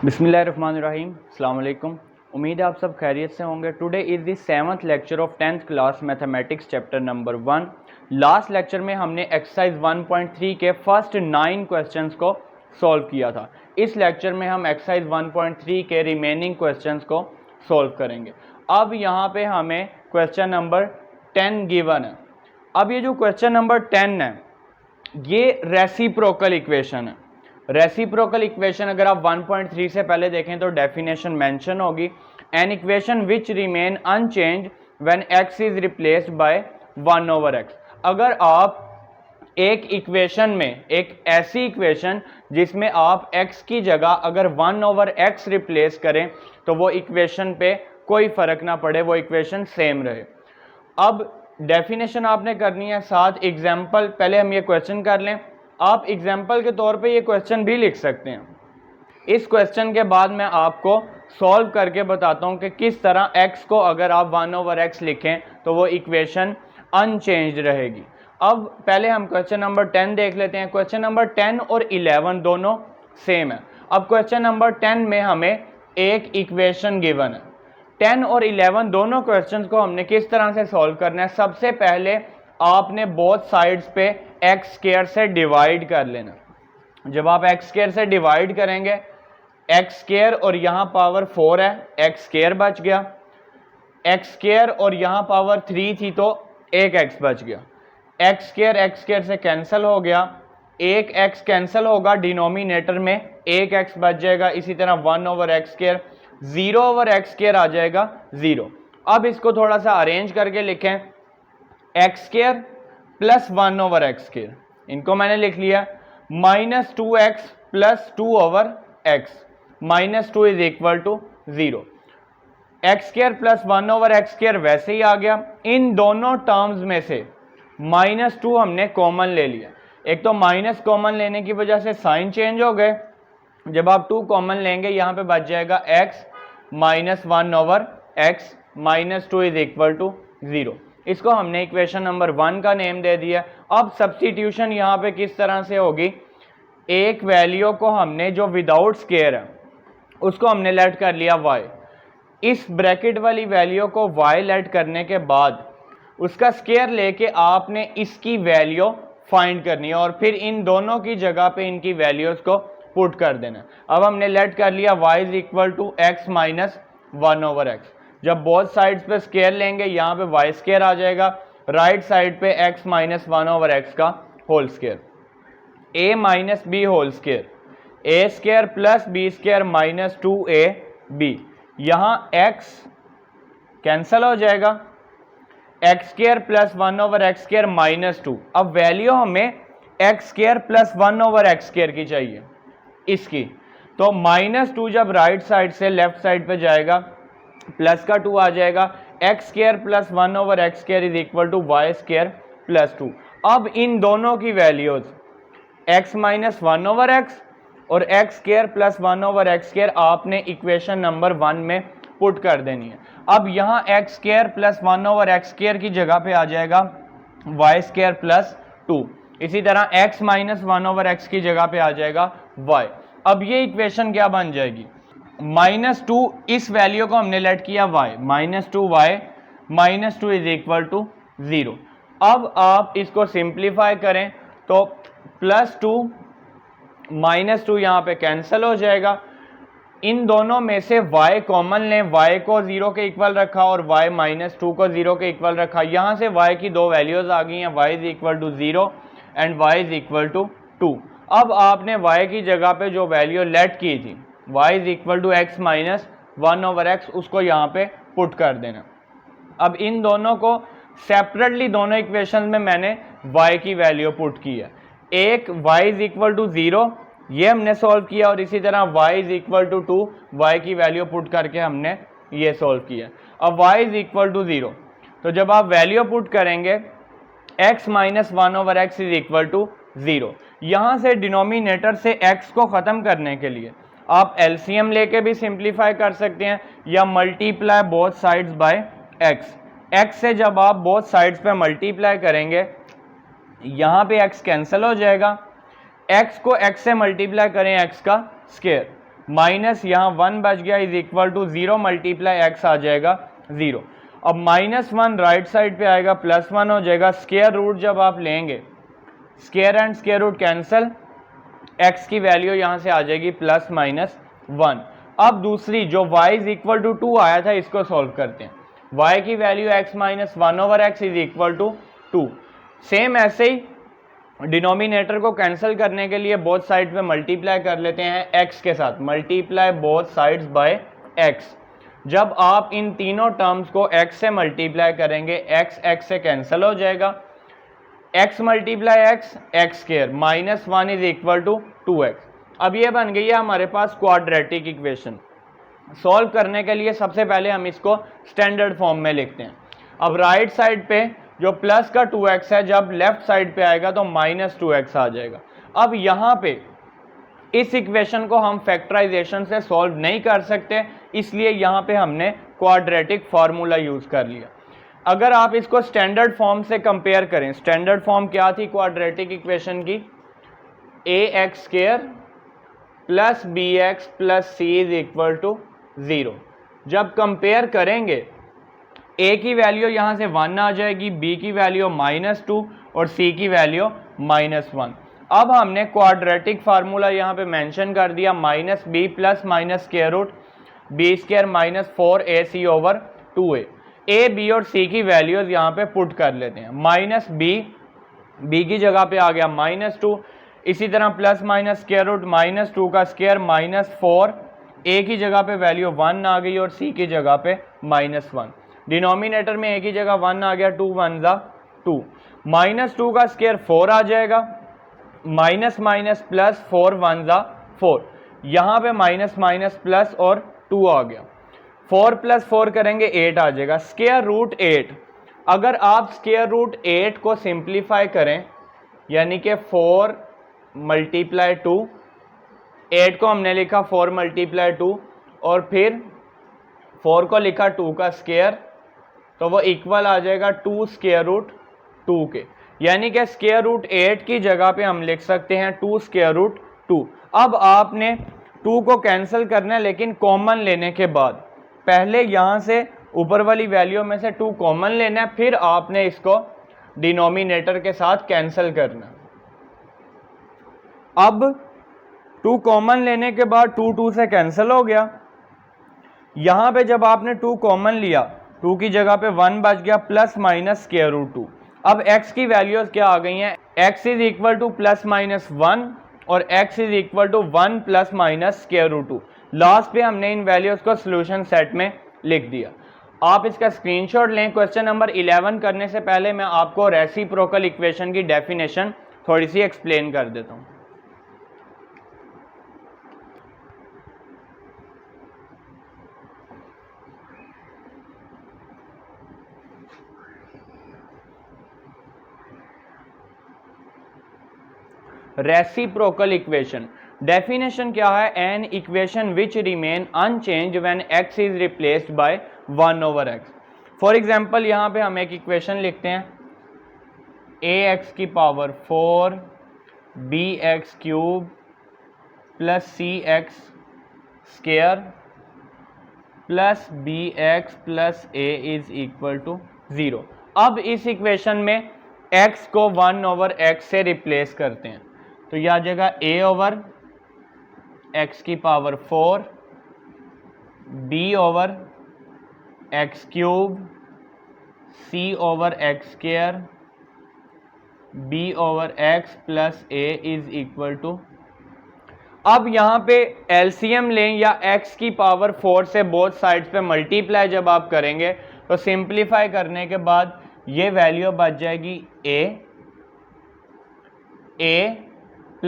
बिस्मिल्लाहिर्रहमानिर्रहीम, अस्सलाम वालेकुम। उम्मीद है आप सब खैरियत से होंगे। Today is the 7th lecture of 10th class mathematics chapter number 1। Last lecture में हमने एक्सरसाइज 1.3 के फर्स्ट 9 क्वेश्चंस को सॉल्व किया था। इस लेक्चर में हम एक्सरसाइज 1.3 के रिमेनिंग क्वेश्चंस को सॉल्व करेंगे। अब यहाँ पे हमें क्वेश्चन नंबर 10 गिवन है। अब ये जो क्वेश्चन नंबर 10 है ये रेसिप्रोकल इक्वेशन है। रेसिप्रोकल इक्वेशन अगर आप 1.3 से पहले देखें तो डेफिनेशन मेंशन होगी, an equation which remain unchanged when x is replaced by 1/x। अगर आप एक इक्वेशन में एक ऐसी इक्वेशन जिसमें आप x की जगह अगर 1/x रिप्लेस करें तो वो इक्वेशन पे कोई फर्क ना पड़े, वो इक्वेशन सेम रहे। अब डेफिनेशन आपने करनी है, साथ एग्जाम्पल। पहले हम ये क्वेश्चन कर लें, आप एग्जाम्पल के तौर पे ये क्वेश्चन भी लिख सकते हैं। इस क्वेश्चन के बाद मैं आपको सॉल्व करके बताता हूँ कि किस तरह x को अगर आप 1/x लिखें तो वो इक्वेशन अनचेंज रहेगी। अब पहले हम क्वेश्चन नंबर 10 देख लेते हैं। क्वेश्चन नंबर 10 और 11 दोनों सेम है। अब क्वेश्चन नंबर 10 में हमें एक इक्वेशन गिवन है। 10 और 11 दोनों क्वेश्चंस को हमने किस तरह से सॉल्व करना है। सबसे पहले आपने बोथ साइड्स पे एक्स स्क्वायर से डिवाइड कर लेना। जब आप एक्स स्क्वायर से डिवाइड करेंगे, एक्स स्क्वायर और यहाँ पावर 4 है, एक्स स्क्वायर बच गया। एक्स स्क्वायर और यहाँ पावर 3 थी तो एक एक्स बच गया। एक्स स्क्वायर से कैंसिल हो गया, एक एक्स कैंसिल होगा, डिनोमिनेटर में एक एक्स बच जाएगा। इसी तरह 1/x², 0/x² आ जाएगा 0। अब इसको थोड़ा सा अरेंज करके लिखें, x² प्लस 1/x², इनको मैंने लिख लिया, -2x plus 2/x, -2 is equal to 0। x² plus 1/x² वैसे ही आ गया। इन दोनों टर्म्स में से -2 हमने कॉमन ले लिया। एक तो माइनस कॉमन लेने की वजह से साइन चेंज हो गए। जब आप 2 कॉमन लेंगे यहाँ पे बच जाएगा x minus 1/x, -2 is equal to 0। इसको हमने इक्वेशन नंबर 1 का नेम दे दिया। अब सब्स्टिट्यूशन यहाँ पे किस तरह से होगी, एक वैल्यू को हमने जो विदाउट स्क्वायर है उसको हमने लेट कर लिया y। इस ब्रैकेट वाली वैल्यू को y लेट करने के बाद उसका स्क्वायर लेके आपने इसकी वैल्यू फाइंड करनी है और फिर इन दोनों की जगह पे इनकी वैल्यूज को पुट कर देना। अब हमने लेट कर लिया y is equal to x minus 1/x। जब बोथ साइड्स पे स्क्वायर लेंगे यहाँ पे y² आ जाएगा, राइट साइड पे x माइनस 1/x का whole square, a minus b whole square, a² plus b² minus 2ab। यहाँ x कैंसल हो जाएगा, x² प्लस 1/x² -2। अब वैल्यू हमें x² प्लस 1/x² की चाहिए इसकी, तो -2 जब राइट साइड से लेफ्ट साइड पे जाएगा प्लस का 2 आ जाएगा। x² plus 1/x² is equal to y² plus 2। अब इन दोनों की वैल्यूज x माइनस 1/x और x² प्लस 1/x² आपने इक्वेशन नंबर 1 में पुट कर देनी है। अब यहाँ x² प्लस 1/x² की जगह पे आ जाएगा y² प्लस 2। इसी तरह x माइनस 1/x की जगह पे आ जाएगा y। अब ये इक्वेशन क्या बन जाएगी, -2 इस वैल्यू को हमने लेट किया y, -2y, -2 is equal to 0। अब आप इसको सिंप्लीफाई करें तो +2 -2 यहाँ पे कैंसिल हो जाएगा। इन दोनों में से y कॉमन लें, y को 0 के इक्वल रखा और y -2 को 0 के इक्वल रखा। यहाँ से y की दो वैल्यूज आ गई हैं, y is equal to 0 and y is equal to 2। अब आपने y की जगह पे जो वैल्यू लेट की थी y is equal to x minus 1/x, उसको यहाँ पे पुट कर देना। अब इन दोनों को सेपरेटली दोनों इक्वेशन में मैंने y की वैल्यू पुट की है। एक y इज इक्वल टू 0 ये हमने सॉल्व किया और इसी तरह y is equal to 2 y की वैल्यू पुट करके हमने ये सॉल्व किया। अब y इज इक्वल टू 0, तो जब आप वैल्यू पुट करेंगे x minus 1/x is equal to 0। यहाँ से डिनोमिनेटर से x को ख़त्म करने के लिए आप एलसीएम लेके भी सिंप्लीफाई कर सकते हैं या multiply both sides by x। x से जब आप बोथ साइड्स पे मल्टीप्लाई करेंगे यहाँ पे x कैंसिल हो जाएगा, x को x से मल्टीप्लाई करें x का स्क्वायर, माइनस यहाँ 1 बच गया is equal to 0 multiply x आ जाएगा 0। अब -1 राइट साइड पे आएगा, +1 हो जाएगा। स्क्वायर रूट जब आप लेंगे, square and square root cancel, x की वैल्यू यहाँ से आ जाएगी +-1। अब दूसरी जो y इज इक्वल टू 2 आया था, इसको सॉल्व करते हैं। y की value x-1/x is equal to 2। Same ऐसे ही डिनोमिनेटर को कैंसिल करने के लिए बोथ साइड पे मल्टीप्लाई कर लेते हैं x के साथ, multiply both sides by x। जब आप इन तीनों टर्म्स को x से मल्टीप्लाई करेंगे, x से कैंसिल हो जाएगा, x multiply x square -1 is equal to 2x। अब ये बन गई है हमारे पास क्वाड्रेटिक इक्वेशन। सॉल्व करने के लिए सबसे पहले हम इसको स्टैंडर्ड फॉर्म में लिखते हैं। अब राइट साइड पे जो प्लस का 2x है, जब लेफ्ट साइड पे आएगा तो -2x आ जाएगा। अब यहाँ पे इस इक्वेशन को हम फैक्टराइजेशन से सॉल्व नहीं कर सकते, इसलिए यहाँ पे हमने क्वाड्रेटिक फार्मूला यूज कर लिया। अगर आप इसको स्टैंडर्ड फॉर्म से कंपेयर करें, स्टैंडर्ड फॉर्म क्या थी क्वाड्रेटिक इक्वेशन की? ax² + bx + c is equal to 0। जब कंपेयर करेंगे a की वैल्यू यहाँ से 1 आ जाएगी, b की वैल्यू -2 और c की वैल्यू -1। अब हमने क्वाड्रेटिक फार्मूला यहाँ पे मेंशन कर दिया, -b + square root b² -4ac/2a। a, b और c की वैल्यूज यहाँ पे पुट कर लेते हैं। b की जगह पे आ गया -2, इसी तरह + स्क्वायर रूट -2 का स्क्वायर -4, a की जगह पे वैल्यू 1 आ गई और c की जगह पे -1। डिनोमिनेटर में a की जगह 1 आ गया, 2 1 ज़ा 2, -2 का स्क्वायर 4 आ जाएगा, -- +4 1 ज़ा 4, यहाँ पे -- और 2 आ गया। 4 + 4 करेंगे 8 आ जाएगा। स्क्वायर रूट 8, अगर आप स्क्वायर रूट 8 को सिंप्लीफाई करें, यानी कि 4 × 2, 8 को हमने लिखा 4 × 2 और फिर 4 को लिखा 2 का स्क्वायर, तो वो इक्वल आ जाएगा 2 स्क्वायर रूट 2 के। यानी कि स्क्वायर रूट 8 की जगह पे हम लिख सकते हैं 2 स्क्वायर रूट 2। अब आपने 2 को कैंसिल करना है, लेकिन कॉमन लेने के बाद पहले यहाँ से ऊपर वाली वैल्यू में से 2 कॉमन लेना है, फिर आपने इसको डिनोमिनेटर के साथ कैंसिल करना है। अब 2 कॉमन लेने के बाद 2 से कैंसिल हो गया। यहाँ पे जब आपने 2 कॉमन लिया, 2 की जगह पे 1 बच गया, ± स्क्वायर रूट 2। अब x की वैल्यूज क्या आ गई हैं? x इज इक्वल टू ±1 और x is equal to 1 ± square root 2। Last पे हमने इन वैल्यूज को सोल्यूशन सेट में लिख दिया। आप इसका स्क्रीनशॉट लें। क्वेश्चन नंबर 11 करने से पहले मैं आपको रेसिप्रोकल इक्वेशन की डेफिनेशन थोड़ी सी एक्सप्लेन कर देता हूँ। रेसिप्रोकल इक्वेशन डेफिनेशन क्या है? An equation which remain unchanged when x is replaced by 1/x। For example यहाँ पे हम एक इक्वेशन लिखते हैं, ax⁴ bx³ + cx² + bx + a is equal to 0। अब इस इक्वेशन में x को 1/x से रिप्लेस करते हैं, तो यह आ जाएगा a/x⁴ b/x³ c/x² bx + a is equal to. अब यहाँ पे एलसीएम लें या x⁴ से बोथ साइड्स पे मल्टीप्लाई जब आप करेंगे तो सिंप्लीफाई करने के बाद ये वैल्यू बच जाएगी a +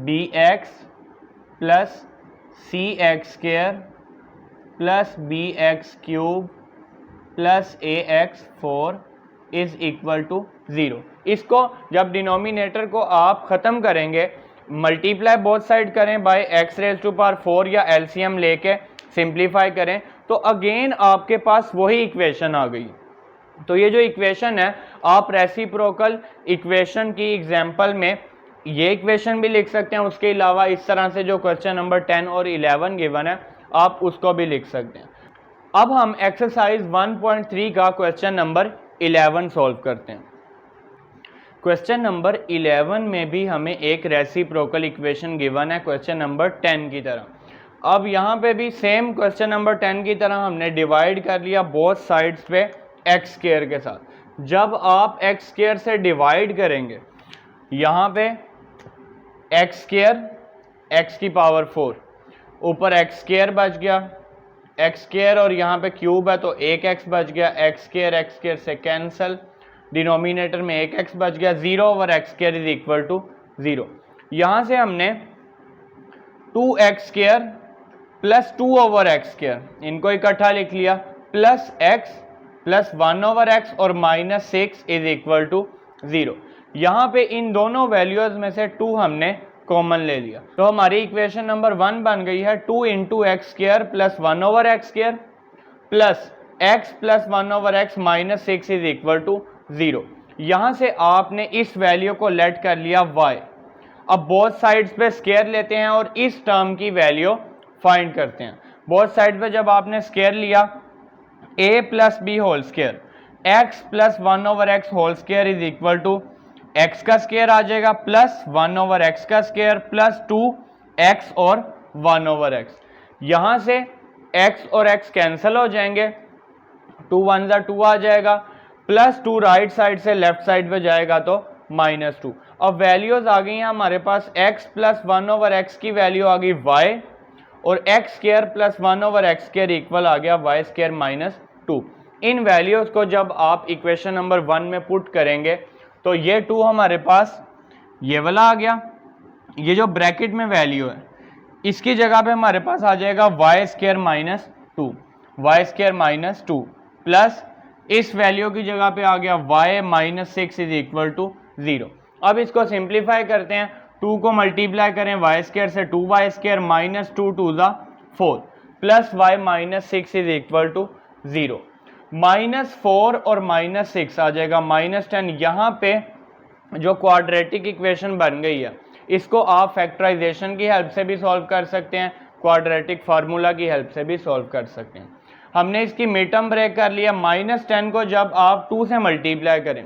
bx + cx² + bx³ + ax⁴ is equal to 0। इसको जब डिनोमिनेटर को आप ख़त्म करेंगे, मल्टीप्लाई बोथ साइड करें बाय x⁴ या एलसीएम लेके सिंप्लीफाई करें, तो अगेन आपके पास वही इक्वेशन आ गई। तो ये जो इक्वेशन है, आप रेसिप्रोकल इक्वेशन की एग्जांपल में ये इक्वेशन भी लिख सकते हैं, उसके अलावा इस तरह से जो क्वेश्चन नंबर 10 और 11 गिवन है आप उसको भी लिख सकते हैं। अब हम एक्सरसाइज 1.3 का क्वेश्चन नंबर 11 सॉल्व करते हैं। क्वेश्चन नंबर 11 में भी हमें एक रेसिप्रोकल इक्वेशन गिवन है क्वेश्चन नंबर 10 की तरह। अब यहाँ पे भी सेम क्वेश्चन नंबर 10 की तरह हमने डिवाइड कर लिया बोथ साइड्स पे एक्स स्क्वायर के साथ। जब आप एक्स स्क्वायर से डिवाइड करेंगे, यहाँ पे एक्स स्क्वायर एक्स की पावर 4, ऊपर एक्स स्क्वायर बच गया, एक्स स्क्वायर और यहाँ पे क्यूब है तो एक एक्स बच गया, एक्स स्क्वायर से कैंसल, डिनोमिनेटर में एक एक्स बच गया, 0 over x square is equal to 0। यहाँ से हमने 2x square plus 2 over x square इनको इकट्ठा लिख लिया, plus x plus 1 over x और माइनस 6 इज इक्वल टू 0। यहाँ पे इन दोनों वैल्यूज में से 2 हमने कॉमन ले लिया, तो हमारी इक्वेशन नंबर 1 बन गई है 2 into x square plus 1 over x square plus x plus 1 over x minus 6 is equal to 0। यहाँ से आपने इस वैल्यू को लेट कर लिया y। अब बोथ साइड्स पे स्क्वायर लेते हैं और इस टर्म की वैल्यू फाइंड करते हैं। बोथ साइड पे जब आपने स्क्वायर लिया a plus b whole square, x plus 1 over x whole square is equal to x का स्क्वायर आ जाएगा प्लस 1 ओवर एक्स का स्क्वायर प्लस 2x और 1 ओवर एक्स। यहाँ से x और x कैंसिल हो जाएंगे, 2 1 जा 2 आ जाएगा, प्लस 2 राइट साइड से लेफ्ट साइड पे जाएगा तो माइनस 2। अब वैल्यूज आ गई हैं हमारे पास, x प्लस 1 ओवर एक्स की वैल्यू आ गई y और x square plus 1 over x square equal आ गया y स्क्वायर माइनस 2। इन वैल्यूज को जब आप इक्वेशन नंबर 1 में पुट करेंगे तो ये 2 हमारे पास ये वाला आ गया, ये जो ब्रैकेट में वैल्यू है इसकी जगह पे हमारे पास आ जाएगा y square minus 2, y square minus 2 plus इस वैल्यू की जगह पे आ गया y minus 6 is equal to 0। अब इसको सिंप्लीफाई करते हैं, 2 को मल्टीप्लाई करें y स्क्वायर से, 2y स्क्वायर माइनस 2 2 ज़ा 4 plus y minus 6 is equal to 0। Minus 4 और माइनस 6 आ जाएगा माइनस 10। यहाँ पे जो क्वाड्रेटिक इक्वेशन बन गई है इसको आप फैक्टराइजेशन की हेल्प से भी सॉल्व कर सकते हैं, क्वाड्रेटिक फार्मूला की हेल्प से भी सॉल्व कर सकते हैं। हमने इसकी मिड टर्म ब्रेक कर लिया, माइनस 10 को जब आप 2 से मल्टीप्लाई करें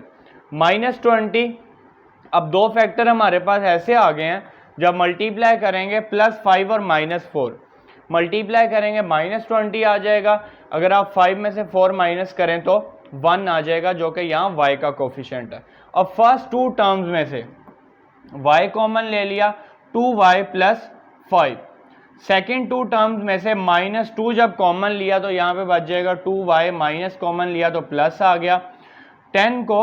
माइनस 20। अब दो फैक्टर हमारे पास ऐसे आ गए हैं, जब मल्टीप्लाई करेंगे प्लस 5 और माइनस 4 मल्टीप्लाई करेंगे माइनस 20 आ जाएगा, अगर आप 5 में से 4 माइनस करें तो 1 आ जाएगा जो कि यहाँ y का कोफिशिएंट है। अब फर्स्ट 2 टर्म्स में से y कॉमन ले लिया, 2y प्लस 5। सेकेंड 2 टर्म्स में से माइनस 2 जब कॉमन लिया तो यहाँ पे बच जाएगा 2y, माइनस कॉमन लिया तो प्लस आ गया। 10 को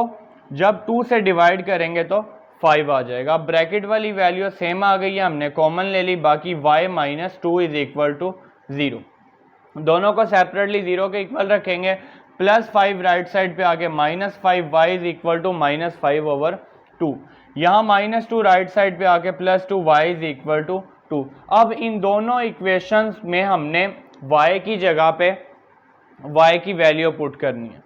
जब 2 से डिवाइड करेंगे तो 5 आ जाएगा। ब्रैकेट वाली वैल्यू सेम आ गई है, हमने कॉमन ले ली, बाकी y minus 2 is equal to 0। दोनों को सेपरेटली 0 के इक्वल रखेंगे, प्लस 5 राइट साइड पे आके minus 5, y is equal to minus 5 over 2। यहाँ माइनस 2 राइट साइड पे आके plus 2, y is equal to 2। अब इन दोनों इक्वेशंस में हमने y की जगह पे y की वैल्यू पुट करनी है।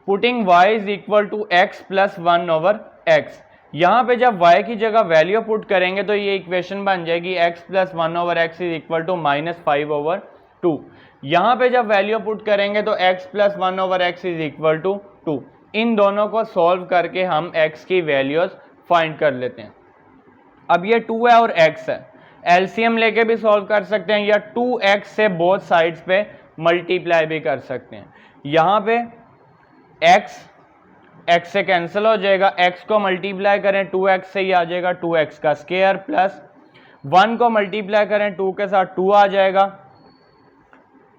Putting y is equal to x plus 1 over x। यहाँ पे जब y की जगह वैल्यू पुट करेंगे तो ये इक्वेशन बन जाएगी x plus 1 over x is equal to minus 5 over 2। यहाँ पे जब वैल्यू पुट करेंगे तो x plus 1 over x is equal to 2। इन दोनों को सॉल्व करके हम x की वैल्यूज फाइंड कर लेते हैं। अब ये 2 है और x है, एलसीएम लेके भी सॉल्व कर सकते हैं या 2x से बोथ साइड्स पे मल्टीप्लाई भी कर सकते हैं। यहाँ पे x से कैंसिल हो जाएगा, x को मल्टीप्लाई करें 2x से ही आ जाएगा 2x का स्क्वायर, प्लस 1 को मल्टीप्लाई करें 2 के साथ 2 आ जाएगा,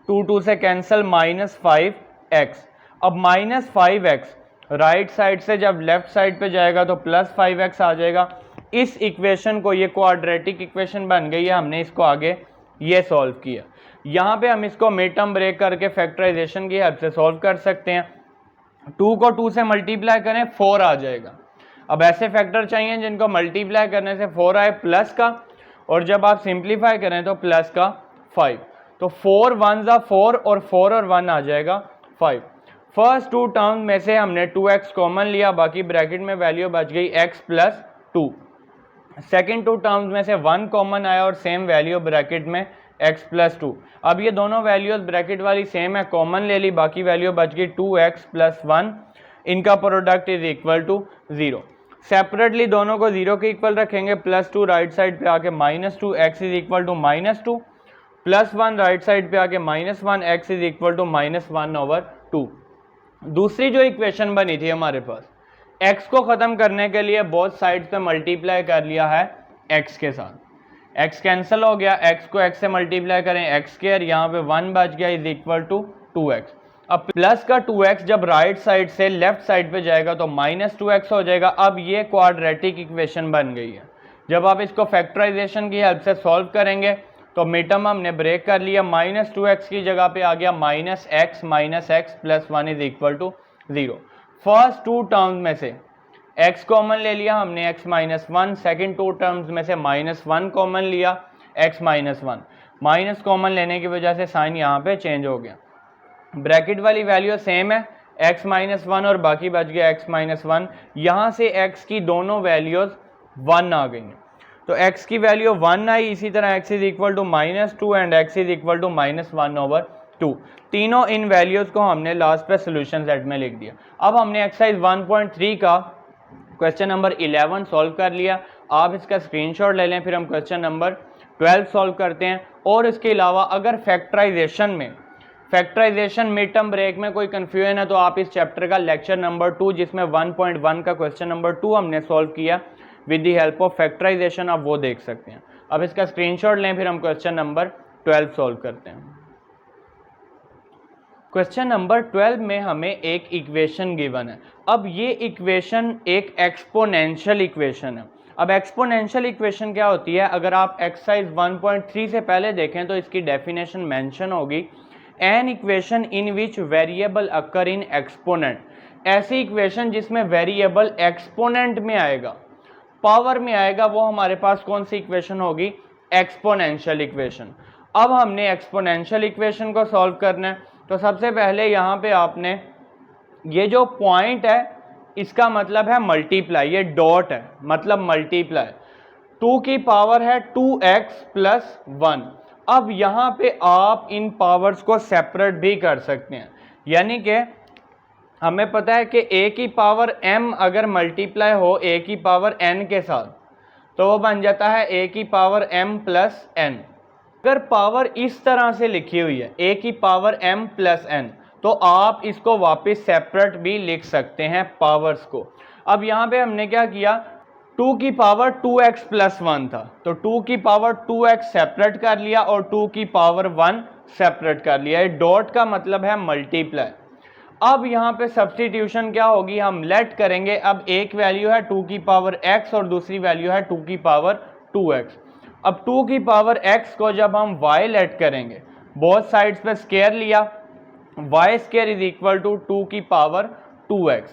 2 से कैंसिल माइनस 5x। अब माइनस 5x राइट साइड से जब लेफ्ट साइड पे जाएगा तो प्लस 5x आ जाएगा। इस इक्वेशन को, ये क्वाड्रेटिक इक्वेशन बन गई है, हमने इसको आगे ये सॉल्व किया। यहाँ पे हम इसको मिड टर्म ब्रेक करके फैक्टराइजेशन की हेल्प से सॉल्व कर सकते हैं। 2 को 2 से मल्टीप्लाई करें 4 आ जाएगा। अब ऐसे फैक्टर चाहिए जिनको मल्टीप्लाई करने से 4 आए प्लस का, और जब आप सिंप्लीफाई करें तो प्लस का 5। तो 4 1 ज़ा 4 और 4 और 1 आ जाएगा 5। फर्स्ट 2 टर्म में से हमने 2x कॉमन लिया, बाकी ब्रैकेट में वैल्यू बच गई x plus 2। Second two terms में से 1 कॉमन आया और सेम वैल्यू ब्रैकेट में x प्लस 2। अब ये दोनों वैल्यूज ब्रैकेट वाली सेम है, कॉमन ले ली, बाकी वैल्यू बच गई 2x प्लस 1, इनका product is equal to 0। Separately दोनों को 0 के इक्वल रखेंगे, प्लस 2 राइट साइड पे आके minus 2, x is equal to minus 2, plus 1 right side पे आके minus 1, x is equal to minus 1/2। दूसरी जो इक्वेशन बनी थी हमारे पास, x को ख़त्म करने के लिए बोथ साइड्स पे मल्टीप्लाई कर लिया है x के साथ, x कैंसिल हो गया, x को x से मल्टीप्लाई करें x स्क्वायर, यहाँ पे 1 बच गया इज इक्वल टू 2x। अब प्लस का 2x जब राइट साइड से लेफ्ट साइड पे जाएगा तो माइनस 2x हो जाएगा। अब ये क्वाड्रेटिक इक्वेशन बन गई है। जब आप इसको फैक्टराइजेशन की हेल्प से सॉल्व करेंगे तो मिडटर्म हमने ब्रेक कर लिया, माइनस 2x की जगह पे आ गया minus x plus 1 is equal to 0। First two terms में से x कॉमन ले लिया हमने, x minus 1, second two terms में से माइनस 1 कॉमन लिया, x माइनस 1, माइनस कॉमन लेने की वजह से साइन यहाँ पे चेंज हो गया। ब्रैकेट वाली वैल्यू सेम है, x माइनस 1 और बाकी बच गया x माइनस 1। यहाँ से x की दोनों वैल्यूज 1 आ गई हैं, तो x की वैल्यू 1 आई, इसी तरह x is equal to minus 2 and x is equal to minus 1/2। तीनों इन वैल्यूज़ को हमने लास्ट पे सोल्यूशन सेट में लिख दिया। अब हमने एक्सरसाइज 1.3 का क्वेश्चन नंबर 11 सॉल्व कर लिया। आप इसका स्क्रीनशॉट ले लें, फिर हम क्वेश्चन नंबर 12 सॉल्व करते हैं। और इसके अलावा अगर फैक्टराइजेशन मिड टर्म ब्रेक में कोई कन्फ्यूजन है तो आप इस चैप्टर का लेक्चर नंबर 2 जिसमें 1.1 का क्वेश्चन नंबर 2 हमने सॉल्व किया with the help of factorisation, आप वो देख सकते हैं। अब इसका स्क्रीनशॉट लें, फिर हम क्वेश्चन नंबर 12 सॉल्व करते हैं। क्वेश्चन नंबर 12 में हमें एक इक्वेशन गिवन है। अब ये इक्वेशन एक एक्सपोनेंशियल इक्वेशन है। अब एक्सपोनेंशियल इक्वेशन क्या होती है, अगर आप एक्सरसाइज 1.3 से पहले देखें तो इसकी डेफिनेशन मेंशन होगी, an equation in which variable occur in exponent. ऐसी इक्वेशन जिसमें वेरिएबल एक्सपोनेंट में आएगा, पावर में आएगा, वो हमारे पास कौन सी इक्वेशन होगी, एक्सपोनेंशियल इक्वेशन। अब हमने एक्सपोनेंशियल इक्वेशन को सॉल्व करना है, तो सबसे पहले यहाँ पे आपने ये जो पॉइंट है इसका मतलब है मल्टीप्लाई, ये डॉट है मतलब मल्टीप्लाई, 2 की पावर है 2x प्लस 1। अब यहाँ पे आप इन पावर्स को सेपरेट भी कर सकते हैं, यानी कि हमें पता है कि a की पावर m अगर मल्टीप्लाई हो a की पावर n के साथ तो वो बन जाता है a की पावर m प्लस n। अगर पावर इस तरह से लिखी हुई है a की पावर m प्लस n, तो आप इसको वापस सेपरेट भी लिख सकते हैं पावर्स को। अब यहाँ पे हमने क्या किया, 2 की पावर 2x प्लस 1 था, तो 2 की पावर 2x सेपरेट कर लिया और 2 की पावर 1 सेपरेट कर लिया। ये डॉट का मतलब है मल्टीप्लाई। अब यहाँ पे सब्स्टिट्यूशन क्या होगी, हम लेट करेंगे। अब एक वैल्यू है 2 की पावर x और दूसरी वैल्यू है 2 की पावर 2x। अब 2 की पावर x को जब हम y लेट करेंगे, बोथ साइड्स पे स्क्वायर लिया, y square is equal to 2 की पावर 2x।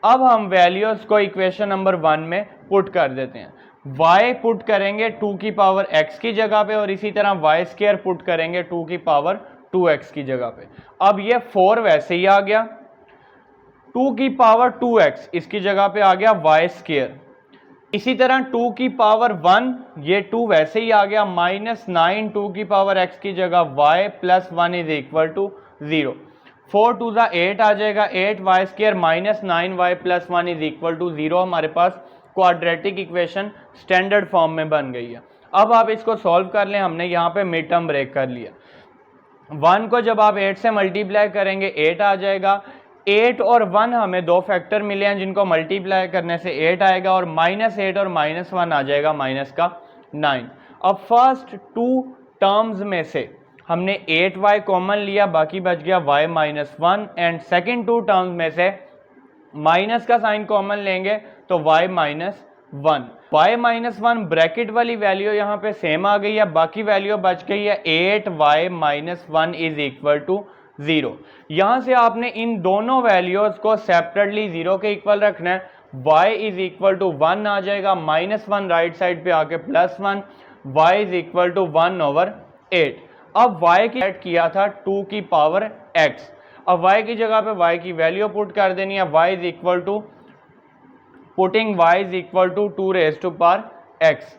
अब हम वैल्यूज को इक्वेशन नंबर 1 में पुट कर देते हैं। y पुट करेंगे 2 की पावर x की जगह पे और इसी तरह y स्क्वायर पुट करेंगे 2 की पावर 2x की जगह पे। अब ये 4 वैसे ही आ गया, 2 की पावर 2x इसकी जगह पे आ गया y स्क्वायर। इसी तरह 2 की पावर 1, ये 2 वैसे ही आ गया, -9 2 की पावर x की जगह y plus 1 is equal to 0। 4 2 ज़ा 8 आ जाएगा, 8y square minus 9y plus 1 is equal to 0। हमारे पास क्वाड्रेटिक इक्वेशन स्टैंडर्ड फॉर्म में बन गई है। अब आप इसको सॉल्व कर लें, हमने यहाँ पे मिड टर्म ब्रेक कर लिया। 1 को जब आप 8 से मल्टीप्लाई करेंगे 8 आ जाएगा। 8 और 1 हमें दो फैक्टर मिले हैं जिनको मल्टीप्लाई करने से 8 आएगा और -8 और -1 आ जाएगा माइनस का 9। अब फर्स्ट टू टर्म्स में से हमने 8y कॉमन लिया, बाकी बच गया y minus 1 and second two terms में से माइनस का साइन कॉमन लेंगे तो y minus 1। y minus 1 bracket वाली वैल्यू यहाँ पे सेम आ गई है, बाकी वैल्यू बच गई है 8y minus 1 is equal to 0। यहाँ से आपने इन दोनों वैल्यूज को सेपरेटली 0 के इक्वल रखना है। y इज इक्वल टू 1 आ जाएगा, -1 राइट साइड पे आके +1, y इज इक्वल टू 1/8। अब y की ऐड किया था 2 की पावर x, अब y की जगह पे y की वैल्यू पुट कर देनी है। y is equal to putting y is equal to 2 raise to power x।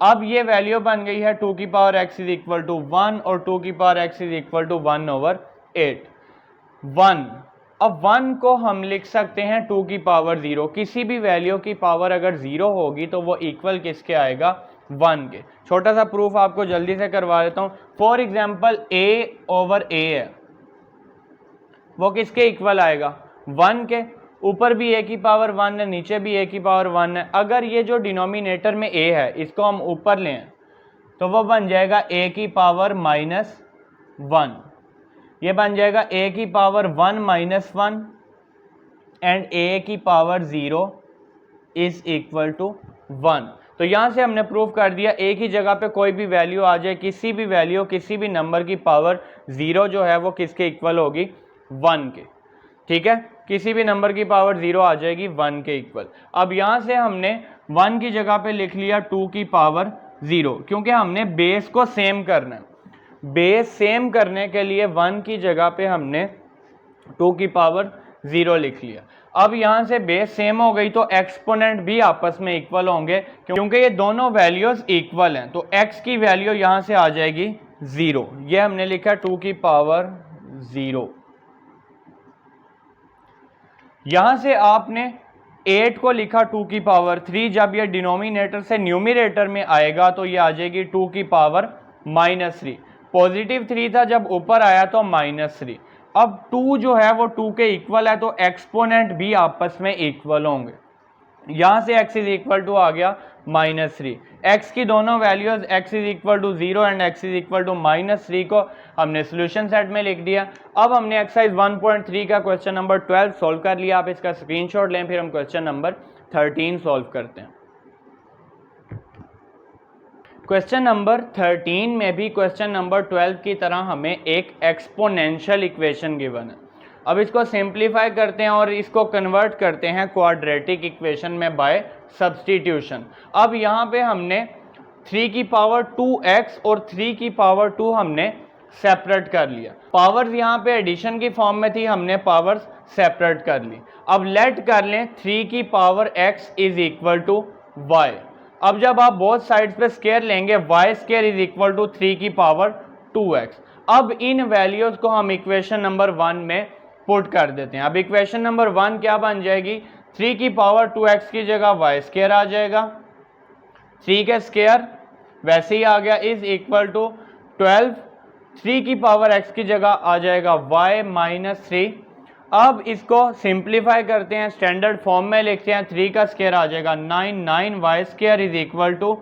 अब ये वैल्यू बन गई है 2 की power x is equal to 1 और 2 की power x is equal to 1/8 1। अब 1 को हम लिख सकते हैं 2 की पावर 0। किसी भी वैल्यू की पावर अगर 0 होगी तो वो इक्वल किसके आएगा, 1 के। छोटा सा प्रूफ आपको जल्दी से करवा देता हूं। फॉर एग्जाम्पल a/a है, वो किसके इक्वल आएगा, 1 के। ऊपर भी a की पावर 1 है, नीचे भी a की पावर 1 है। अगर ये जो डिनोमिनेटर में a है इसको हम ऊपर लें तो वो बन जाएगा a की पावर -1, ये बन जाएगा a की पावर 1 - 1 एंड a की पावर 0 इज इक्वल टू 1। तो यहां से हमने प्रूव कर दिया a की जगह पे कोई भी वैल्यू आ जाए, किसी भी वैल्यू किसी भी नंबर की पावर 0 जो है वो किसके इक्वल होगी, 1 के। ठीक है, किसी भी नंबर की पावर 0 आ जाएगी 1 के इक्वल। अब यहां से हमने 1 की जगह पे लिख लिया 2 की पावर 0, क्योंकि हमने बेस को सेम करना है। बेस सेम करने के लिए 1 की जगह पे हमने 2 की पावर 0 लिख लिया। अब यहां से बेस सेम हो गई तो एक्सपोनेंट भी आपस में इक्वल होंगे, क्योंकि ये दोनों वैल्यूज इक्वल हैं। तो x की वैल्यू यहां से आ जाएगी 0। ये हमने लिखा 2 की पावर 0। यहां से आपने 8 को लिखा 2 की पावर 3। जब ये डिनोमिनेटर से न्यूमिनेटर में आएगा तो ये आ जाएगी 2 की पावर -3। पॉजिटिव 3 था, जब ऊपर आया तो -3। अब 2 जो है वो 2 के इक्वल है, तो एक्सपोनेंट भी आपस में इक्वल होंगे। यहां से x इज इक्वल टू आ गया -3। x की दोनों values x is equal to 0 and x is equal to -3 को हमने सोल्यूशन सेट में लिख दिया। अब हमने एक्सरसाइज 1.3 का क्वेश्चन नंबर 12 सॉल्व कर लिया। आप इसका स्क्रीनशॉट लें, फिर हम क्वेश्चन नंबर 13 सॉल्व करते हैं। क्वेश्चन नंबर 13 में भी क्वेश्चन नंबर 12 की तरह हमें एक एक्सपोनेंशियल इक्वेशन गिवन है। अब इसको सिंप्लीफाई करते हैं और इसको कन्वर्ट करते हैं क्वाड्रेटिक इक्वेशन में बाय सब्स्टिट्यूशन। अब यहाँ पे हमने 3 की पावर 2x और 3 की पावर 2 हमने सेपरेट कर लिया। पावर्स यहाँ पे एडिशन की फॉर्म में थी, हमने पावर्स सेपरेट कर ली। अब लेट कर लें 3 की power x is equal to y। अब जब आप बोथ साइड्स पे स्क्वायर लेंगे, y square is equal to 3 की पावर 2x। अब इन वैल्यूज को हम इक्वेशन नंबर 1 में पुट कर देते हैं। अब इक्वेशन नंबर 1 क्या बन जाएगी, 3 की पावर 2x की जगह y स्क्वायर आ जाएगा, 3 के स्क्वायर वैसे ही आ गया, इज इक्वल टू 12। 3 की पावर x की जगह आ जाएगा y -3। अब इसको सिंप्लीफाई करते हैं, स्टैंडर्ड फॉर्म में लिखते हैं। 3 का स्क्वायर आ जाएगा 9, 9y square is equal to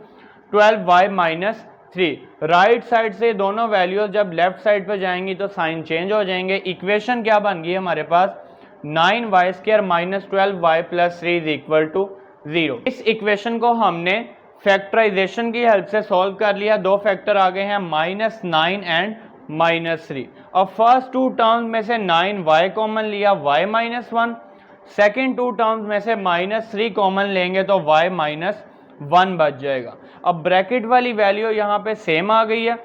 12y -3। Right side से दोनों वैल्यूज जब लेफ्ट साइड पे जाएंगी तो साइन चेंज हो जाएंगे। इक्वेशन क्या बन गई हमारे पास, 9y square -12y + 3 is equal to 0। इस इक्वेशन को हमने फैक्टराइजेशन की हेल्प से सॉल्व कर लिया। दो फैक्टर आ गए हैं, -9 एंड -3। अब फर्स्ट टू टर्म्स में से 9y कॉमन लिया, y -1। सेकेंड टू टर्म्स में से -3 कॉमन लेंगे तो y -1 बच जाएगा। अब ब्रैकेट वाली वैल्यू यहाँ पे सेम आ गई है,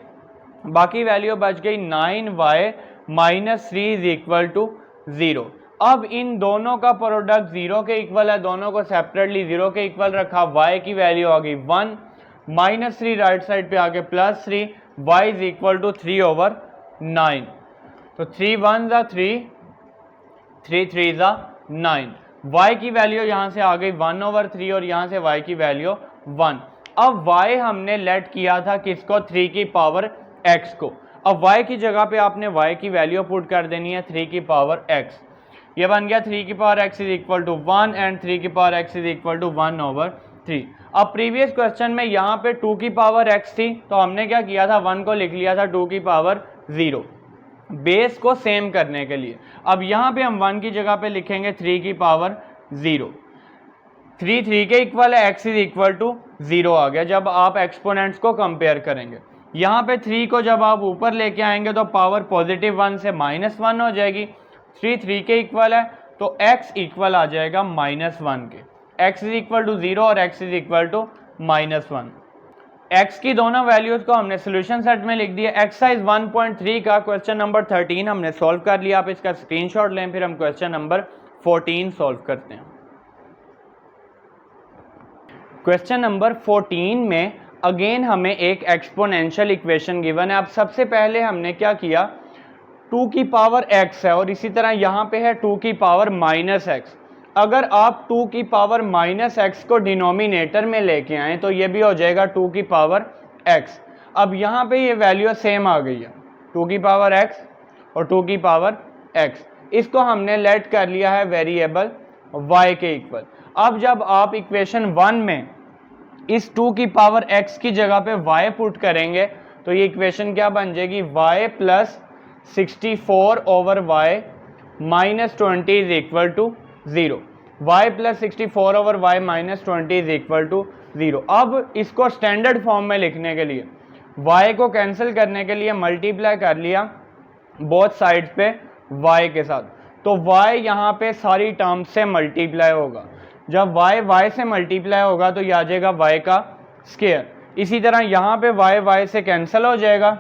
बाकी वैल्यू बच गई 9y -3 इज इक्वल टू 0। अब इन दोनों का प्रोडक्ट 0 के इक्वल है, दोनों को सेपरेटली 0 के इक्वल रखा। y की वैल्यू आ गई 1, -3 राइट साइड पे आके +3, y इज इक्वल टू 3/9। तो 3 1 ज़ा 3, 3 3 ज़ा 9। y की वैल्यू यहाँ से आ गई 1/3 और यहाँ से y की वैल्यू 1। अब y हमने लेट किया था किसको, 3 की पावर x को। अब y की जगह पे आपने y की वैल्यू पुट कर देनी है 3 की पावर x। ये बन गया 3 की power x is equal to 1 and 3 की power x is equal to 1/3। अब प्रीवियस क्वेश्चन में यहाँ पे 2 की पावर x थी, तो हमने क्या किया था, 1 को लिख लिया था 2 की पावर 0 बेस को सेम करने के लिए। अब यहाँ पे हम 1 की जगह पे लिखेंगे 3 की पावर 0। 3 3 के इक्वल है, x इज इक्वल टू 0 आ गया जब आप एक्सपोनेंट्स को कंपेयर करेंगे। यहाँ पे 3 को जब आप ऊपर लेके आएंगे तो पावर +1 से -1 हो जाएगी। 3 3 के इक्वल है तो x इक्वल आ जाएगा -1 के। x इज इक्वल टू 0 और x is equal to -1। x की दोनों वैल्यूज को हमने सोल्यूशन सेट में लिख दिया। एक्सरसाइज 1.3 का क्वेश्चन नंबर 13 हमने सॉल्व कर लिया। आप इसका स्क्रीनशॉट लें, फिर हम क्वेश्चन नंबर 14 सॉल्व करते हैं। क्वेश्चन नंबर 14 में अगेन हमें एक एक्सपोनेंशियल इक्वेशन गिवन है। अब सबसे पहले हमने क्या किया, 2 की पावर x है और इसी तरह यहाँ पे है 2 की पावर माइनस x। अगर आप 2 की पावर माइनस x को डिनोमिनेटर में लेके आए तो ये भी हो जाएगा 2 की पावर x। अब यहाँ पे ये वैल्यू सेम आ गई है, 2 की पावर x और 2 की पावर x। इसको हमने लेट कर लिया है वेरिएबल y के इक्वल। अब जब आप इक्वेशन 1 में इस 2 की पावर x की जगह पे y पुट करेंगे तो ये इक्वेशन क्या बन जाएगी, y plus 64 over y minus 20 is equal to 0। y plus 64 over y minus 20 is equal to 0। अब इसको स्टैंडर्ड फॉर्म में लिखने के लिए y को कैंसिल करने के लिए मल्टीप्लाई कर लिया बोथ साइड्स पे y के साथ, तो y यहाँ पे सारी टर्म्स से मल्टीप्लाई होगा। जब y से मल्टीप्लाई होगा तो ये आ जाएगा y का स्क्वायर। इसी तरह यहाँ पे y से कैंसिल हो जाएगा,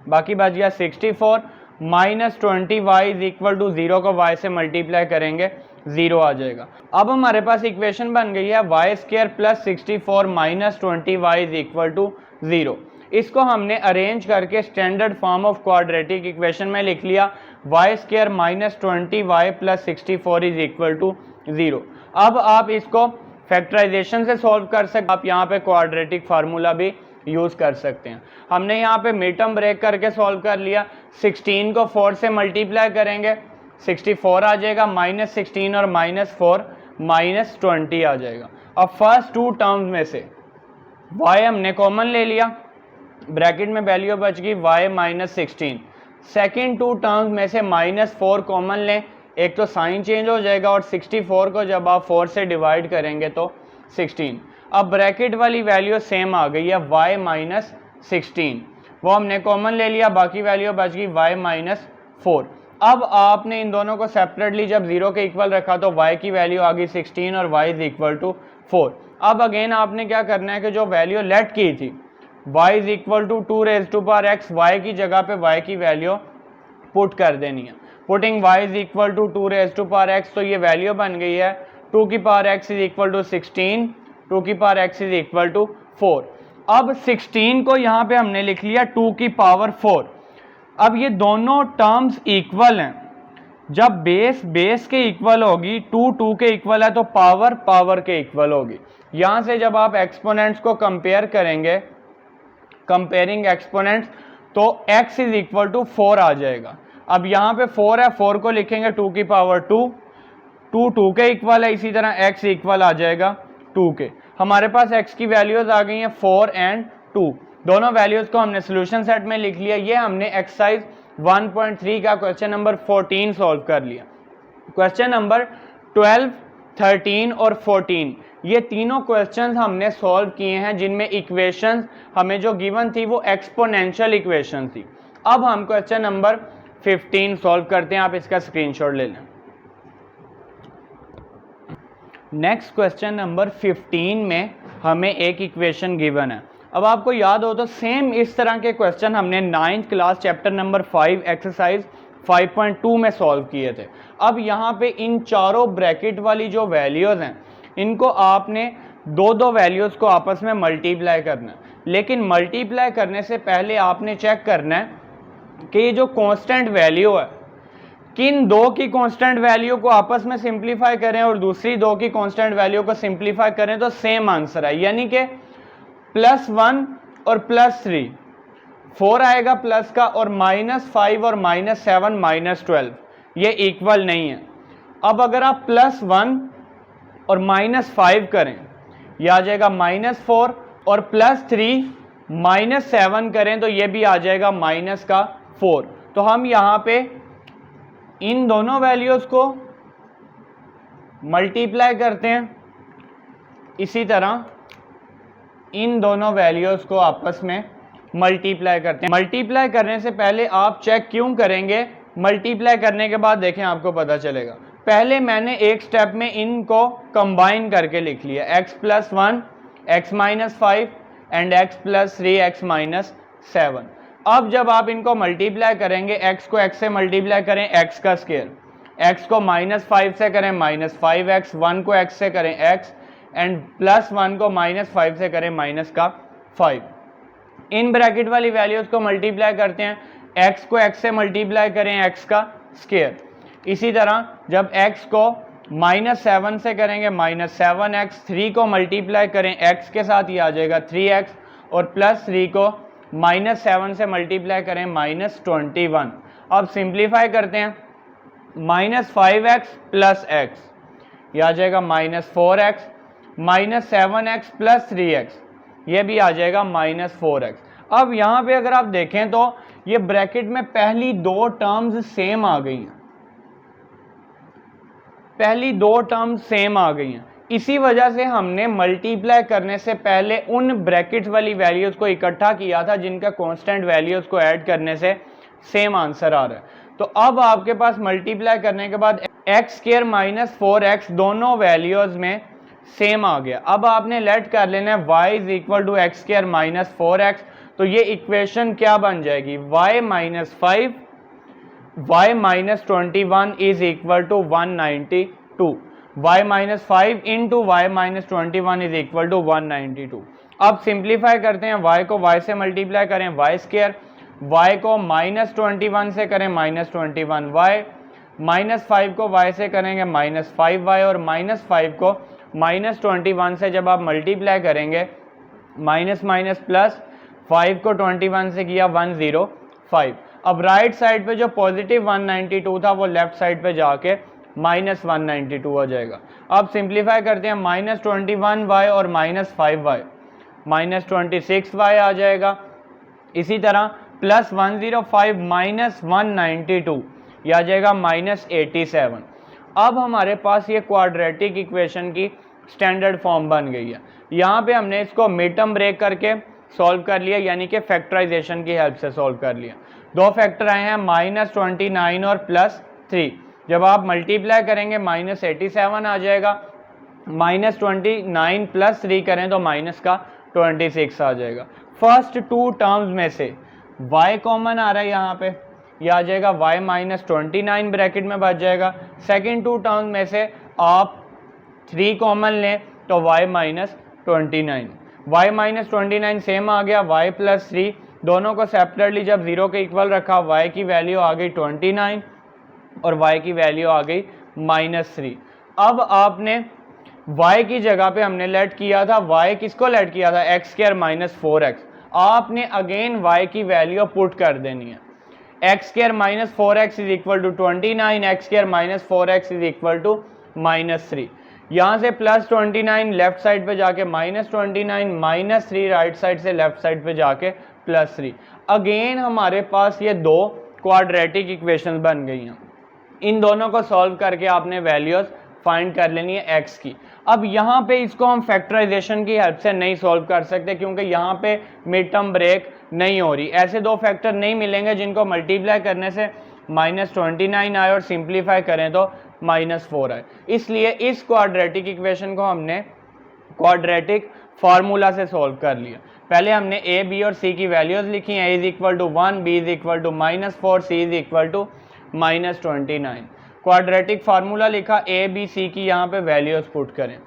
बाकी बच गया 64 minus 20y is equal to 0 को y से मल्टीप्लाई करेंगे 0 आ जाएगा। अब हमारे पास इक्वेशन बन गई है y square plus 64 minus 20y is equal to 0। इसको हमने अरेंज करके standard form of quadratic equation में लिख लिया, y square minus 20y plus 64 is equal to 0। अब आप इसको फैक्टराइजेशन से सॉल्व कर सकते, आप यहाँ पे क्वाड्रेटिक फार्मूला भी यूज़ कर सकते हैं। हमने यहाँ पे मिड टर्म ब्रेक करके सॉल्व कर लिया, 16 को 4 से मल्टीप्लाई करेंगे 64 आ जाएगा, माइनस 16 और माइनस 4 माइनस 20 आ जाएगा। अब फर्स्ट टू टर्म्स में से y हमने कॉमन ले लिया, ब्रैकेट में वैल्यू बच गई y minus 16। Second two terms में से माइनस 4 कॉमन लें, एक तो साइन चेंज हो जाएगा और 64 को जब आप 4 से डिवाइड करेंगे तो 16। अब ब्रैकेट वाली वैल्यू सेम आ गई है y माइनस 16, वो हमने कॉमन ले लिया, बाकी वैल्यू बच गई y माइनस 4। अब आपने इन दोनों को सेपरेटली जब 0 के इक्वल रखा तो y की वैल्यू आ गई 16 और y इज इक्वल टू 4। अब अगेन आपने क्या करना है कि जो वैल्यू लेट की थी y is equal to 2 raise to power x, y की जगह पे y की वैल्यू पुट कर देनी है। Putting y is equal to 2 raise to power x, तो ये वैल्यू बन गई है 2 की power x is equal to 16, 2 की power x is equal to 4। अब 16 को यहाँ पे हमने लिख लिया 2 की पावर 4। अब ये दोनों टर्म्स इक्वल हैं, जब बेस के इक्वल होगी, 2 के इक्वल है तो पावर के इक्वल होगी। यहाँ से जब आप एक्सपोनेंट्स को कंपेयर करेंगे, कंपेयरिंग एक्सपोनेंट्स, तो x इज इक्वल टू 4 आ जाएगा। अब यहाँ पे 4 है, 4 को लिखेंगे 2 की पावर 2, 2 के इक्वल है, इसी तरह x इक्वल आ जाएगा 2 के। हमारे पास x की वैल्यूज आ गई हैं 4 एंड 2, दोनों वैल्यूज को हमने सोल्यूशन सेट में लिख लिया। ये हमने एक्सरसाइज 1.3 का क्वेश्चन नंबर 14 सॉल्व कर लिया। क्वेश्चन नंबर 12, 13 और 14 ये तीनों क्वेश्चंस हमने सॉल्व किए हैं जिनमें इक्वेशंस हमें जो गिवन थी वो एक्सपोनेंशियल इक्वेशन थी। अब हम क्वेश्चन नंबर 15 सॉल्व करते हैं, आप इसका स्क्रीनशॉट ले लें। नेक्स्ट क्वेश्चन नंबर 15 में हमें एक इक्वेशन गिवन है। अब आपको याद हो तो सेम इस तरह के क्वेश्चन हमने 9th class chapter number 5 exercise 5.2 में सॉल्व किए थे। अब यहाँ पे इन चारों ब्रैकेट वाली जो वैल्यूज़ हैं इनको आपने दो वैल्यूज़ को आपस में मल्टीप्लाई करना है, लेकिन मल्टीप्लाई करने से पहले आपने चेक करना है कि ये जो कांस्टेंट वैल्यू है किन दो की कांस्टेंट वैल्यू को आपस में सिंप्लीफाई करें और दूसरी दो की कांस्टेंट वैल्यू को सिंप्लीफाई करें तो सेम आंसर है, यानी कि +1 और +3, 4 आएगा प्लस का और -5 और -7 -12 ये इक्वल नहीं है। अब अगर आप +1 और -5 करें यह आ जाएगा -4 और +3 -7 करें तो ये भी आ जाएगा -4। तो हम यहाँ पे इन दोनों वैल्यूज़ को मल्टीप्लाई करते हैं, इसी तरह इन दोनों वैल्यूज़ को आपस में मल्टीप्लाई करते हैं। मल्टीप्लाई करने से पहले आप चेक क्यों करेंगे, मल्टीप्लाई करने के बाद देखें आपको पता चलेगा। पहले मैंने एक स्टेप में इनको कंबाइन करके लिख लिया, x + 1 x - 5 and x + 3 x - 7। अब जब आप इनको मल्टीप्लाई करेंगे, x को x से मल्टीप्लाई करें x का स्क्वायर, x को -5 से करें -5x, 1 को x से करें x, एंड +1 को -5 से करें -5। इन ब्रैकेट वाली वैल्यूज़ को मल्टीप्लाई करते हैं, x को x से मल्टीप्लाई करें x का स्क्वायर। इसी तरह जब x को -7 से करेंगे -7x, 3 को मल्टीप्लाई करें x के साथ, ये आ जाएगा 3x, और +3 को -7 से मल्टीप्लाई करें -21। अब सिंप्लीफाई करते हैं, -5x + x, ये आ जाएगा -4x, -7x + 3x, ये भी आ जाएगा -4x। अब यहाँ पे अगर आप देखें तो ये ब्रैकेट में पहली दो टर्म्स सेम आ गई हैं, पहली दो टर्म्स सेम आ गई हैं। इसी वजह से हमने मल्टीप्लाई करने से पहले उन ब्रैकेट वाली वैल्यूज़ को इकट्ठा किया था जिनका कांस्टेंट वैल्यूज़ को ऐड करने से सेम आंसर आ रहा है। तो अब आपके पास मल्टीप्लाई करने के बाद x² - 4x दोनों वैल्यूज़ में सेम आ गया। अब आपने लेट कर लेना है y = x² - 4x, तो ये इक्वेशन क्या बन जाएगी, y - 5 y - 21 is equal to 192, y - 5 into y - 21 is equal to 192। अब सिंप्लीफाई करते हैं, y को y से मल्टीप्लाई करें y², y को -21 से करें -21y, -5 को y से करेंगे -5y, और -5 को -21 से जब आप मल्टीप्लाई करेंगे, +5 को 21 से किया 105। अब राइट साइड पे जो पॉजिटिव 192 था वो लेफ्ट साइड पे जाके -192 हो जाएगा। अब सिंप्लीफाई करते हैं, -21y और -5y, -26y आ जाएगा। इसी तरह +105 -192, यह आ जाएगा -87। अब हमारे पास ये क्वाड्रेटिक इक्वेशन की स्टैंडर्ड फॉर्म बन गई है। यहाँ पे हमने इसको मिड टर्म ब्रेक करके सॉल्व कर लिया, यानी कि फैक्टराइजेशन की हेल्प से सॉल्व कर लिया। दो फैक्टर आए हैं -29 और +3, जब आप मल्टीप्लाई करेंगे -87 आ जाएगा, -29 + 3 करें तो -26 आ जाएगा। फर्स्ट टू टर्म्स में से y कॉमन आ रहा है, यहाँ पे यह आ जाएगा y - 29 ब्रैकेट में बच जाएगा। सेकेंड टू टर्म्स में से आप 3 कॉमन लें तो y - 29, y - 29 सेम आ गया, y + 3 दोनों को सेपरेटली जब 0 के इक्वल रखा, y की वैल्यू आ गई 29 और y की वैल्यू आ गई -3। अब आपने y की जगह पे हमने लेट किया था, y किसको लेट किया था, x² - 4x। आपने अगेन y की वैल्यू पुट कर देनी है, x² - 4x is equal to 29, x² - 4x is equal to -3। यहाँ से +29 लेफ्ट साइड पे जाके -29, -3 राइट साइड से लेफ्ट साइड पे जाके +3। अगेन हमारे पास ये दो क्वाड्रेटिक इक्वेशन बन गई हैं। इन दोनों को सॉल्व करके आपने वैल्यूज फाइंड कर लेनी है x की। अब यहाँ पे इसको हम फैक्टराइजेशन की हेल्प से नहीं सॉल्व कर सकते, क्योंकि यहाँ पे मिड टर्म ब्रेक नहीं हो रही। ऐसे दो फैक्टर नहीं मिलेंगे जिनको मल्टीप्लाई करने से -29 आए और सिंप्लीफाई करें तो -4 आए। इसलिए इस क्वाड्रेटिक इक्वेशन को हमने क्वाड्रेटिक फार्मूला से सॉल्व कर लिया। पहले हमने a, b और c की वैल्यूज लिखी हैं, a = 1, b = -4, c = -29। Quadratic formula लिखा, a, b, c की यहाँ पे वैल्यूज पुट करें,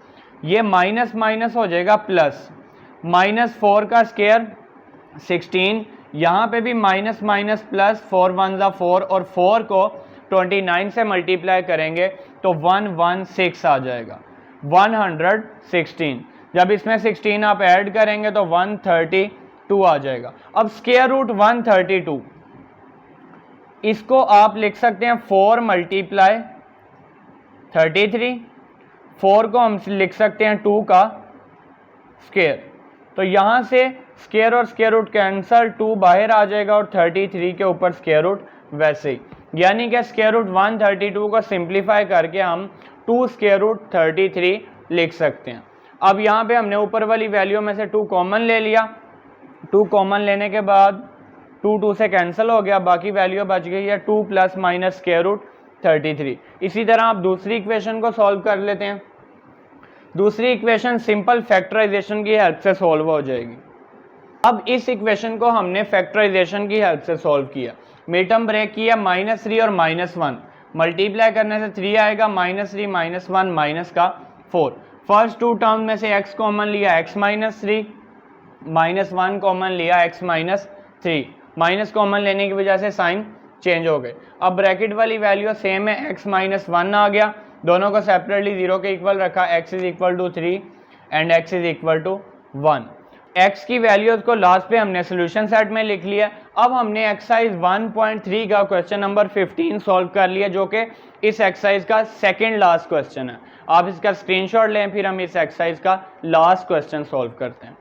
ये माइनस माइनस हो जाएगा प्लस, -4 का स्क्वायर 16, यहाँ पे भी माइनस माइनस प्लस, 4 1 = 4 और 4 को 29 से मल्टीप्लाई करेंगे तो 116 आ जाएगा, 116। जब इसमें 16 आप ऐड करेंगे तो 132 आ जाएगा। अब स्क्वायर रूट 132 इसको आप लिख सकते हैं 4 × 33, 4 को हम लिख सकते हैं 2 का स्क्वायर। तो यहाँ से स्क्वायर और स्क्वायर रूट कैंसल, 2 बाहर आ जाएगा और 33 के ऊपर स्क्वायर रूट वैसे ही, यानी कि स्क्वायर रूट 132 को सिंप्लीफाई करके हम 2 स्क्वायर रूट 33 लिख सकते हैं। अब यहाँ पे हमने ऊपर वाली वैल्यू में से 2 कॉमन ले लिया, 2 कॉमन लेने के बाद 2 से कैंसिल हो गया, बाकी वैल्यू बच गई है 2 ± स्क्वायर रूट 33। इसी तरह आप दूसरी इक्वेशन को सॉल्व कर लेते हैं। दूसरी इक्वेशन सिंपल फैक्टराइजेशन की हेल्प से सॉल्व हो जाएगी। अब इस इक्वेशन को हमने फैक्टराइजेशन की हेल्प से सॉल्व किया, मिड टर्म ब्रेक किया, -3 और -1 मल्टीप्लाई करने से 3 आएगा, -3 - 1 -4, फर्स्ट टू टर्म में से x कॉमन लिया x माइनस 3, माइनस 1 कॉमन लिया x माइनस 3, माइनस कॉमन लेने की वजह से साइन चेंज हो गए। अब ब्रैकेट वाली वैल्यू सेम है, x माइनस 1 आ गया, दोनों को सेपरेटली 0 के इक्वल रखा, x is equal to 3 and x is equal to 1। x की वैल्यूज को लास्ट पे हमने सोल्यूशन सेट में लिख लिया। अब हमने एक्सरसाइज 1.3 का क्वेश्चन नंबर 15 सॉल्व कर लिया, जो कि इस एक्सरसाइज का सेकंड लास्ट क्वेश्चन है। आप इसका स्क्रीनशॉट लें, फिर हम इस एक्सरसाइज का लास्ट क्वेश्चन सॉल्व करते हैं।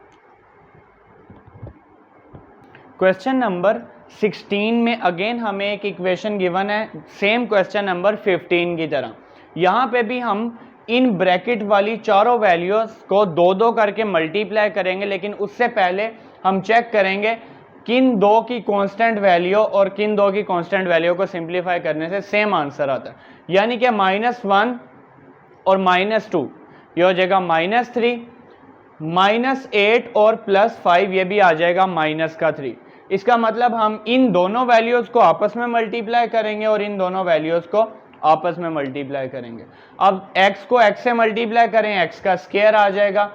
क्वेश्चन नंबर 16 में अगेन हमें एक इक्वेशन गिवन है, सेम क्वेश्चन नंबर 15 की तरह। यहाँ पे भी हम इन ब्रैकेट वाली चारों वैल्यूज को दो दो करके मल्टीप्लाई करेंगे, लेकिन उससे पहले हम चेक करेंगे किन दो की कांस्टेंट वैल्यू और किन दो की कांस्टेंट वैल्यू को सिंप्लीफाई करने से सेम आंसर आता है। यानी कि -1 और -2 ये हो जाएगा -3, -8 और +5 ये भी आ जाएगा -3। इसका मतलब हम इन दोनों वैल्यूज को आपस में मल्टीप्लाई करेंगे और इन दोनों वैल्यूज को आपस में मल्टीप्लाई करेंगे। अब x को x से मल्टीप्लाई करें, x का स्क्वायर आ जाएगा,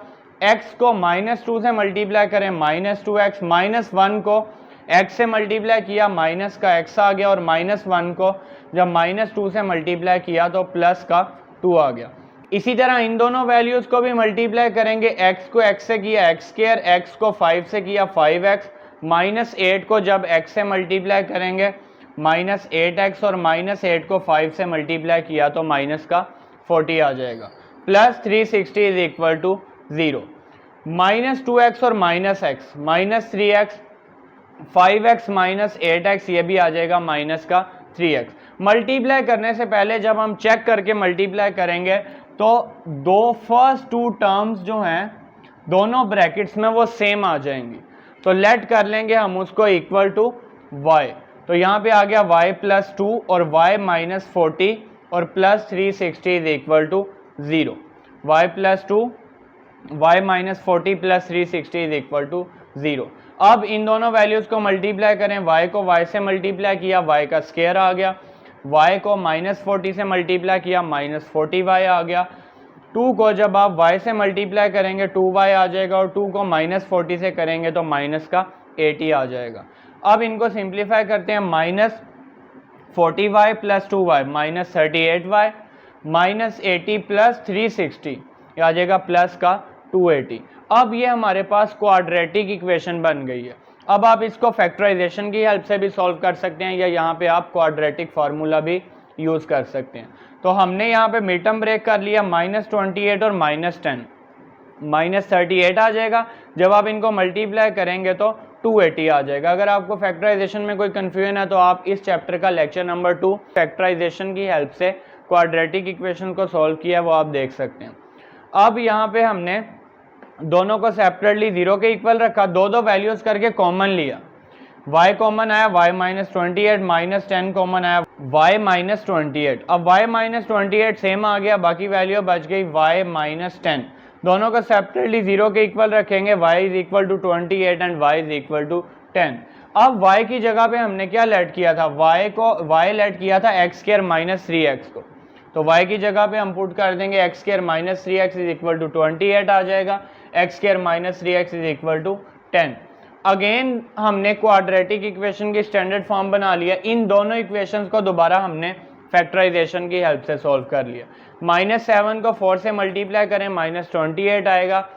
x को -2 से मल्टीप्लाई करें -2x, -1 को x से मल्टीप्लाई किया माइनस का x आ गया, और -1 को जब -2 से मल्टीप्लाई किया तो प्लस का 2 आ गया। इसी तरह इन दोनों वैल्यूज को भी मल्टीप्लाई करेंगे, x को x से किया x स्क्वायर, x को 5 से किया 5x, -8 को जब x से मल्टीप्लाई करेंगे -8x, और -8 को 5 से मल्टीप्लाई किया तो माइनस का 40 आ जाएगा, plus 360 is equal to 0, -2x और -x, -3x, 5x -8x ये भी आ जाएगा माइनस का 3x। मल्टीप्लाई करने से पहले जब हम चेक करके मल्टीप्लाई करेंगे तो दो फर्स्ट टू टर्म्स जो हैं दोनों ब्रैकेट्स में वो सेम आ जाएंगी, तो लेट कर लेंगे हम उसको इक्वल टू y। तो यहाँ पे आ गया y + 2 और y -40 और plus 360 is equal to 0, y + 2 y -40 plus 360 is equal to 0। अब इन दोनों वैल्यूज को मल्टीप्लाई करें, y को y से मल्टीप्लाई किया y का स्क्वायर आ गया, y को -40 से मल्टीप्लाई किया -40y आ गया, 2 को जब आप y से मल्टीप्लाई करेंगे 2y आ जाएगा, और 2 को -40 से करेंगे तो माइनस का 80 आ जाएगा। अब इनको सिंप्लीफाई करते हैं, -40y + 2y -38y, -80 + 360 ये आ जाएगा प्लस का 280। अब ये हमारे पास क्वाड्रेटिक इक्वेशन बन गई है। अब आप इसको फैक्टराइजेशन की हेल्प से भी सॉल्व कर सकते हैं, या यहाँ पे आप क्वाड्रेटिक फार्मूला भी यूज़ कर सकते हैं। तो हमने यहाँ पे मिड टर्म ब्रेक कर लिया, -28 और -10, -38 आ जाएगा। जब आप इनको मल्टीप्लाई करेंगे तो 280 आ जाएगा। अगर आपको फैक्टराइजेशन में कोई कन्फ्यूजन है तो आप इस चैप्टर का लेक्चर नंबर 2 फैक्टराइजेशन की हेल्प से क्वाड्रेटिक इक्वेशन को सॉल्व किया है, वो आप देख सकते हैं। अब यहाँ पे हमने दोनों को सेपरेटली 0 के इक्वल रखा, दो दो वैल्यूज करके कॉमन लिया, y कॉमन आया y -28, -10 कॉमन आया y -28। अब y -28 सेम आ गया, बाकी वैल्यू बच गई y -10, दोनों को सेपरेटली 0 के इक्वल रखेंगे, y = 28 एंड y = 10। अब y की जगह पे हमने क्या लेट किया था, y लेट किया था x² - 3x को, तो y की जगह पे हम पुट कर देंगे x² - 3x = 28 आ जाएगा, x² - 3x = 10। अगेन हमने क्वाड्रेटिक इक्वेशन की स्टैंडर्ड फॉर्म बना लिया, इन दोनों इक्वेशंस को दोबारा हमने फैक्टराइजेशन की हेल्प से सॉल्व कर लिया। -7 को 4 से मल्टीप्लाई करें -28 आएगा,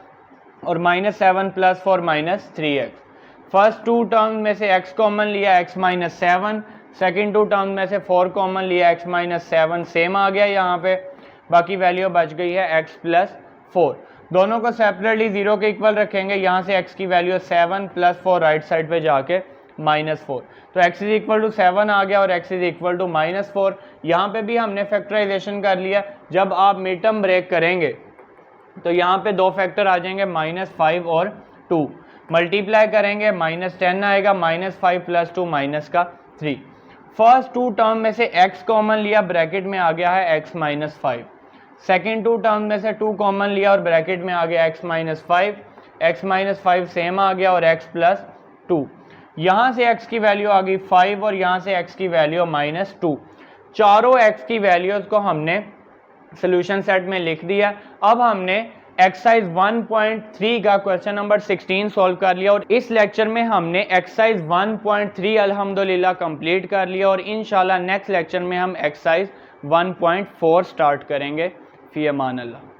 और -7 + 4 -3x। फर्स्ट टू टर्म में से x कॉमन लिया x -7, सेकेंड टू टर्म में से 4 कॉमन लिया x -7 सेम आ गया यहाँ पे, बाकी वैल्यू बच गई है x + 4। दोनों को सेपरेटली 0 के इक्वल रखेंगे, यहाँ से x की वैल्यू 7 + 4 राइट साइड पे जाके -4, तो x = 7 आ गया और x = -4। यहाँ पे भी हमने फैक्टराइजेशन कर लिया। जब आप मिड टर्म ब्रेक करेंगे तो यहाँ पे दो फैक्टर आ जाएंगे -5 और 2, मल्टीप्लाई करेंगे -10 आएगा, -5 + 2 -3। फर्स्ट टू टर्म में से x कॉमन लिया, ब्रैकेट में आ गया है x -5, सेकेंड टू टर्म में से 2 कॉमन लिया और ब्रैकेट में आ गया x -5 सेम आ गया और x + 2। यहाँ से x की वैल्यू आ गई 5 और यहाँ से x की वैल्यू -2। चारों x की वैल्यूज़ को हमने सोल्यूशन सेट में लिख दिया। अब हमने एक्सरसाइज 1.3 का क्वेश्चन नंबर 16 सॉल्व कर लिया और इस लेक्चर में हमने एक्सरसाइज 1.3 अल्हम्दुलिल्लाह कंप्लीट कर लिया और इंशाल्लाह नेक्स्ट लेक्चर में हम एक्सरसाइज 1.4 स्टार्ट करेंगे। फी अमान अल्लाह।